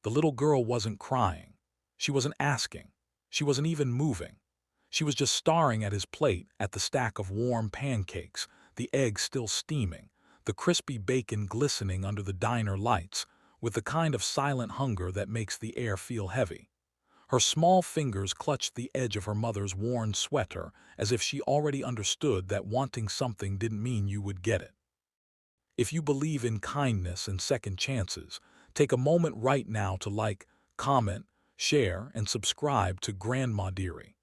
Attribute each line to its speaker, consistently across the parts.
Speaker 1: The little girl wasn't crying. She wasn't asking. She wasn't even moving. She was just staring at his plate, at the stack of warm pancakes, the eggs still steaming, the crispy bacon glistening under the diner lights, with the kind of silent hunger that makes the air feel heavy. Her small fingers clutched the edge of her mother's worn sweater as if she already understood that wanting something didn't mean you would get it. If you believe in kindness and second chances, take a moment right now to like, comment, share, and subscribe to Grandma Dearie.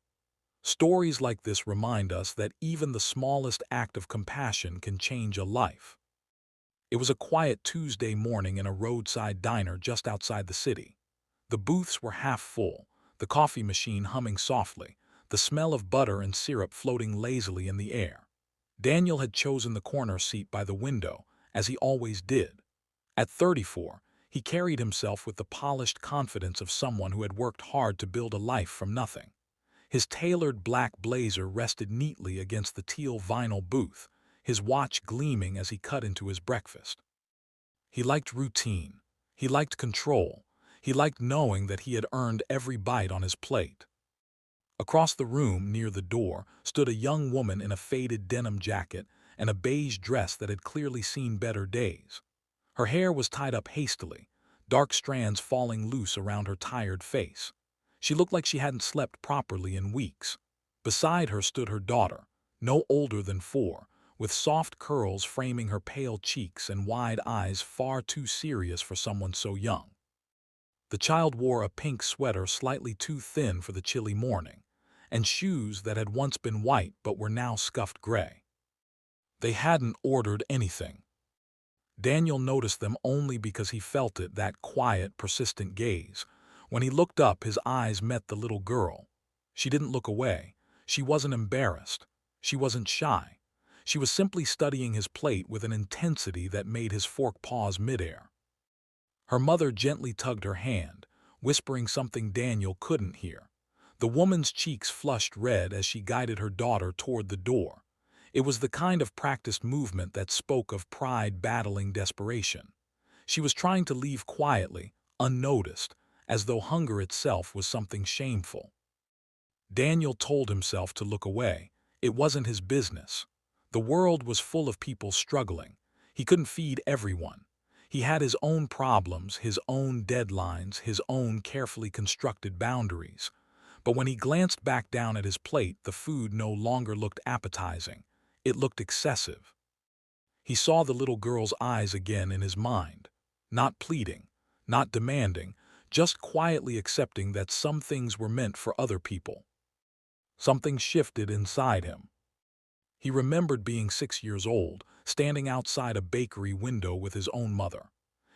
Speaker 1: Stories like this remind us that even the smallest act of compassion can change a life. It was a quiet Tuesday morning in a roadside diner just outside the city. The booths were half full, the coffee machine humming softly, the smell of butter and syrup floating lazily in the air. Daniel had chosen the corner seat by the window, as he always did. At 34, he carried himself with the polished confidence of someone who had worked hard to build a life from nothing. His tailored black blazer rested neatly against the teal vinyl booth, his watch gleaming as he cut into his breakfast. He liked routine. He liked control. He liked knowing that he had earned every bite on his plate. Across the room, near the door, stood a young woman in a faded denim jacket and a beige dress that had clearly seen better days. Her hair was tied up hastily, dark strands falling loose around her tired face. She looked like she hadn't slept properly in weeks. Beside her stood her daughter, no older than 4, with soft curls framing her pale cheeks and wide eyes far too serious for someone so young. The child wore a pink sweater slightly too thin for the chilly morning, and shoes that had once been white but were now scuffed gray. They hadn't ordered anything. Daniel noticed them only because he felt it, that quiet, persistent gaze. When he looked up, his eyes met the little girl. She didn't look away. She wasn't embarrassed. She wasn't shy. She was simply studying his plate with an intensity that made his fork pause midair. Her mother gently tugged her hand, whispering something Daniel couldn't hear. The woman's cheeks flushed red as she guided her daughter toward the door. It was the kind of practiced movement that spoke of pride battling desperation. She was trying to leave quietly, unnoticed, as though hunger itself was something shameful. Daniel told himself to look away. It wasn't his business. The world was full of people struggling. He couldn't feed everyone. He had his own problems, his own deadlines, his own carefully constructed boundaries. But when he glanced back down at his plate, the food no longer looked appetizing. It looked excessive. He saw the little girl's eyes again in his mind, not pleading, not demanding, just quietly accepting that some things were meant for other people. Something shifted inside him. He remembered being 6 years old, standing outside a bakery window with his own mother.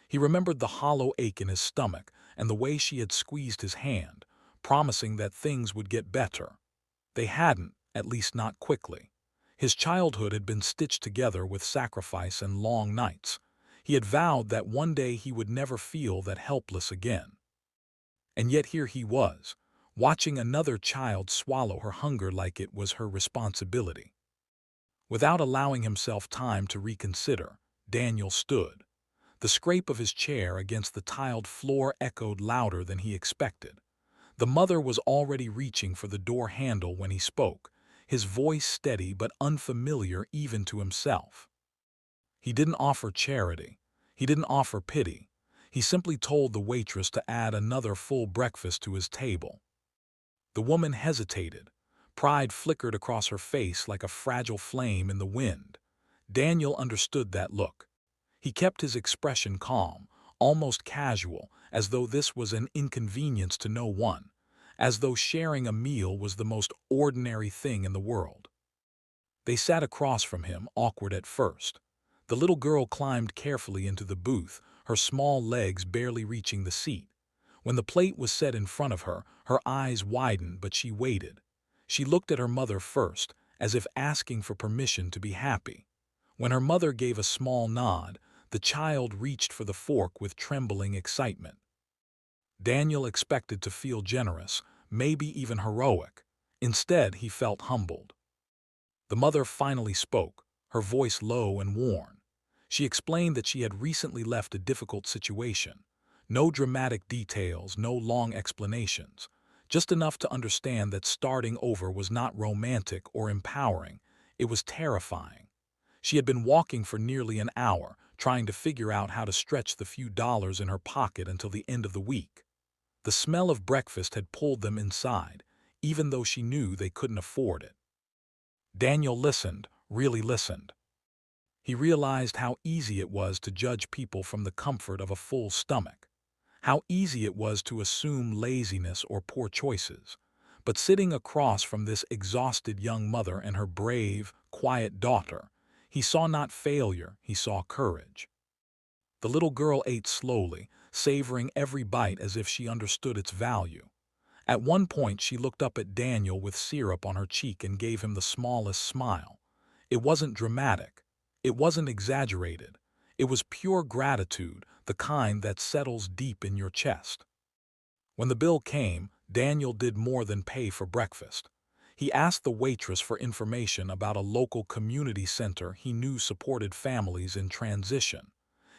Speaker 1: He remembered the hollow ache in his stomach and the way she had squeezed his hand, promising that things would get better. They hadn't, at least not quickly. His childhood had been stitched together with sacrifice and long nights. He had vowed that one day he would never feel that helpless again. And yet here he was, watching another child swallow her hunger like it was her responsibility. Without allowing himself time to reconsider, Daniel stood. The scrape of his chair against the tiled floor echoed louder than he expected. The mother was already reaching for the door handle when he spoke, his voice steady but unfamiliar even to himself. He didn't offer charity. He didn't offer pity. He simply told the waitress to add another full breakfast to his table. The woman hesitated. Pride flickered across her face like a fragile flame in the wind. Daniel understood that look. He kept his expression calm, almost casual, as though this was an inconvenience to no one, as though sharing a meal was the most ordinary thing in the world. They sat across from him, awkward at first. The little girl climbed carefully into the booth, her small legs barely reaching the seat. When the plate was set in front of her, her eyes widened, but she waited. She looked at her mother first, as if asking for permission to be happy. When her mother gave a small nod, the child reached for the fork with trembling excitement. Daniel expected to feel generous, maybe even heroic. Instead, he felt humbled. The mother finally spoke, her voice low and worn. She explained that she had recently left a difficult situation. No dramatic details, no long explanations. Just enough to understand that starting over was not romantic or empowering. It was terrifying. She had been walking for nearly an hour, trying to figure out how to stretch the few dollars in her pocket until the end of the week. The smell of breakfast had pulled them inside, even though she knew they couldn't afford it. Daniel listened, really listened. He realized how easy it was to judge people from the comfort of a full stomach, how easy it was to assume laziness or poor choices. But sitting across from this exhausted young mother and her brave, quiet daughter, he saw not failure, he saw courage. The little girl ate slowly, savoring every bite as if she understood its value. At one point, she looked up at Daniel with syrup on her cheek and gave him the smallest smile. It wasn't dramatic. It wasn't exaggerated. It was pure gratitude, the kind that settles deep in your chest. When the bill came, Daniel did more than pay for breakfast. He asked the waitress for information about a local community center he knew supported families in transition.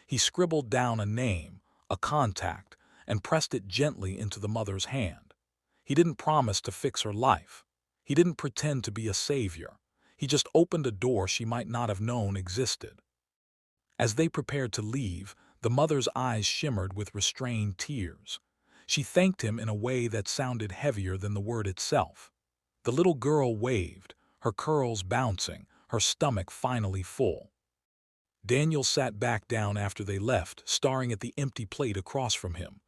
Speaker 1: He scribbled down a name, a contact, and pressed it gently into the mother's hand. He didn't promise to fix her life. He didn't pretend to be a savior. He just opened a door she might not have known existed. As they prepared to leave, the mother's eyes shimmered with restrained tears. She thanked him in a way that sounded heavier than the word itself. The little girl waved, her curls bouncing, her stomach finally full. Daniel sat back down after they left, staring at the empty plate across from him.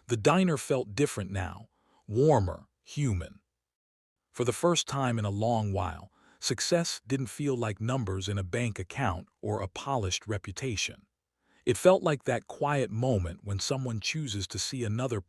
Speaker 1: The diner felt different now, warmer, human. For the first time in a long while, success didn't feel like numbers in a bank account or a polished reputation. It felt like that quiet moment when someone chooses to see another